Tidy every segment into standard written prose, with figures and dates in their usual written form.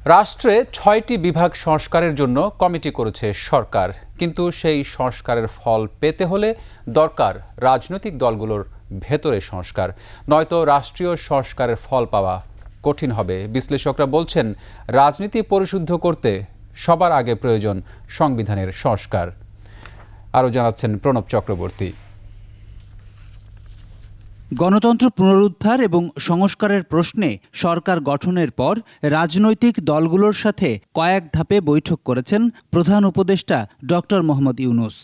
রাষ্ট্রে ৬টি বিভাগ সংস্কারের জন্য কমিটি করেছে সরকার, কিন্তু সেই সংস্কারের ফল পেতে হলে দরকার রাজনৈতিক দলগুলোর ভেতরে সংস্কার, নয়তো রাষ্ট্রীয় সংস্কারের ফল পাওয়া কঠিন হবে। বিশ্লেষকরা বলছেন, রাজনীতি পরিশুদ্ধ করতে সবার আগে প্রয়োজন সংবিধানের সংস্কার। আরও জানাচ্ছেন প্রণব চক্রবর্তী। গণতন্ত্র পুনরুদ্ধার এবং সংস্কারের প্রশ্নে সরকার গঠনের পর রাজনৈতিক দলগুলোর সাথে কয়েক ধাপে বৈঠক করেছেন প্রধান উপদেষ্টা ডক্টর মোহাম্মদ ইউনূস।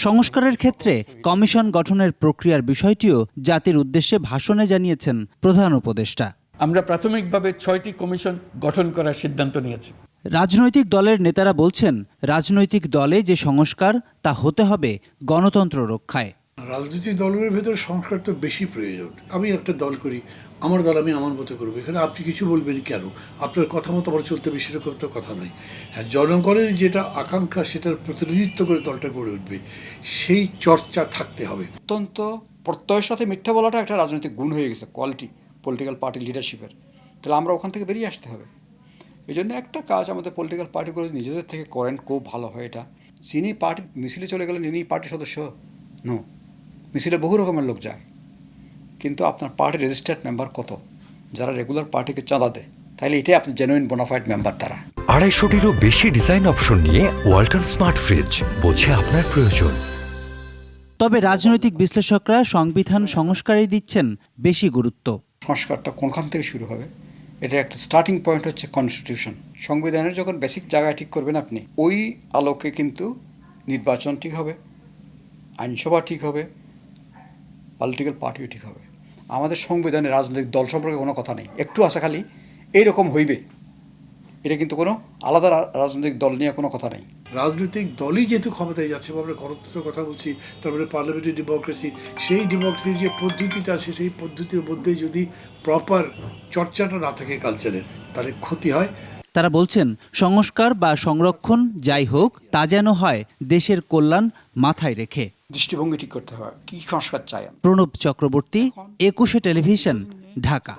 সংস্কারের ক্ষেত্রে কমিশন গঠনের প্রক্রিয়ার বিষয়টিও জাতির উদ্দেশ্যে ভাষণে জানিয়েছেন প্রধান উপদেষ্টা। আমরা প্রাথমিকভাবে 6টি কমিশন গঠন করার সিদ্ধান্ত নিয়েছি। রাজনৈতিক দলের নেতারা বলছেন, রাজনৈতিক দলে যে সংস্কার তা হতে হবে গণতন্ত্র রক্ষায়। রাজনৈতিক দলের ভেতর সংস্কার তো বেশি প্রয়োজন। আমি একটা দল করি, আমার দল আমি আমার মতো করবো, এখানে আপনি কিছু বলবেন কেন? আপনার কথা মতো আবার চলতে বেশি রকম তো কথা নয়। হ্যাঁ, জনগণের যেটা আকাঙ্ক্ষা সেটার প্রতিনিধিত্ব করে দলটা গড়ে উঠবে, সেই চর্চা থাকতে হবে। অত্যন্ত প্রত্যয়ের সাথে মিথ্যা বলাটা একটা রাজনৈতিক গুণ হয়ে গেছে, কোয়ালিটি পলিটিক্যাল পার্টি লিডারশিপের। তাহলে আমরা ওখান থেকে বেরিয়ে আসতে হবে। এই জন্য একটা কাজ আমাদের পলিটিক্যাল পার্টিগুলো নিজেদের থেকে করেন, খুব ভালো হয় এটা। যিনি পার্টি মিছিলে চলে গেলেন ইনি পার্টির সদস্য নো, মিছিলে বহু রকমের লোক যায়, কিন্তু আপনার পার্টির রেজিস্টার্ড মেম্বার কত, যারা রেগুলার পার্টিকে চাঁদা দেয়, তাহলে এটাই আপনি জেনুইন বোনাফাইড মেম্বার। তারা 250-টিরও বেশি ডিজাইন অপশন নিয়ে ওয়ালটন স্মার্ট ফ্রিজ, বোঝে আপনার প্রয়োজন। তবে রাজনৈতিক বিশ্লেষকরা সংবিধান সংস্কারে দিচ্ছেন বেশি গুরুত্ব। সংস্কারটা কোনখান থেকে শুরু হবে, এটা একটা স্টার্টিং পয়েন্ট হচ্ছে কনস্টিটিউশন। সংবিধানের যখন বেসিক জায়গায় ঠিক করবেন আপনি, ওই আলোকে কিন্তু নির্বাচন ঠিক হবে, আইনসভা ঠিক হবে, পলিটিক্যাল পার্টিও ঠিক হবে। আমাদের সংবিধানে রাজনৈতিক দল সম্পর্কে কোনো কথা নেই, একটু আছে খালি এইরকম হইবে, এটা কিন্তু কোনো আলাদা রাজনৈতিক দল নিয়ে কোনো কথা নেই। রাজনৈতিক দলই যেহেতু ক্ষমতায় যাচ্ছে, আমরা গণতন্ত্রের কথা বলছি, তারপরে পার্লামেন্টারি ডেমোক্রেসি, সেই ডেমোক্রেসির যে পদ্ধতিটা আছে সেই পদ্ধতির মধ্যে যদি প্রপার চর্চাটা না থাকে কালচারের, তাহলে ক্ষতি হয়। তারা বলছেন, সংস্কার বা সংরক্ষণ যাই হোক, তা যেন হয় দেশের কল্যাণ মাথায় রেখে। দৃষ্টিভঙ্গি ঠিক করতে হয়, কি সংস্কার চাই। প্রণব চক্রবর্তী, 21 টেলিভিশন, ঢাকা।